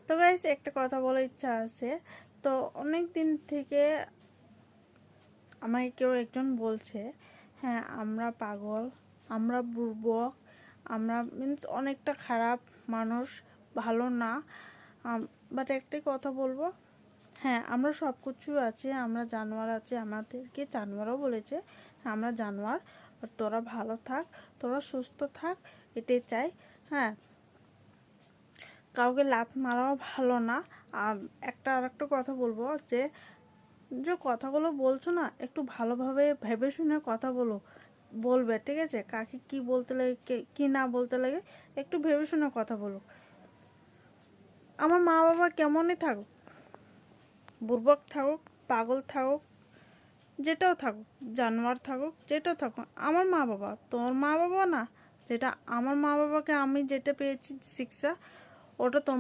তো গাইস একটা কথা বলার ইচ্ছা আছে। তো অনেক দিন থেকে আমাকে কেউ একজন বলছে, হ্যাঁ আমরা পাগল, আমরা বুর্বক, আমরা মিন্স অনেকটা খারাপ মানুষ, ভালো না। বাট একটাই কথা বলবো, হ্যাঁ আমরা সব কিছু আছে, আমরা জানোয়ার আছে, আমাদেরকে জানোয়ারও বলেছে আমরা জানোয়ার, আর তোরা ভালো থাক, তোরা সুস্থ থাক, এটাই চাই। হ্যাঁ, কাউকে লাত মারাও ভালো না। আর আরেকটা কথা বলবো, যে যে কথাগুলো বলছো না, একটু ভালোভাবে ভেবে শুনে কথা বলবে, ঠিক আছে? কাকে কি বলতে লাগে, কি না বলতে লাগে, একটু ভেবে শুনে কথা বলো। আমার মা বাবা কেমনই থাকুক, বুর্বক থাকুক, পাগল থাকুক, যেটাও থাকুক, জানোয়ার থাকুক, যেটাও থাকুক, আমার মা বাবা, তোর মা বাবা না। যেটা আমার মা বাবাকে আমি যেটা পেয়েছি শিক্ষা, ওটা তোর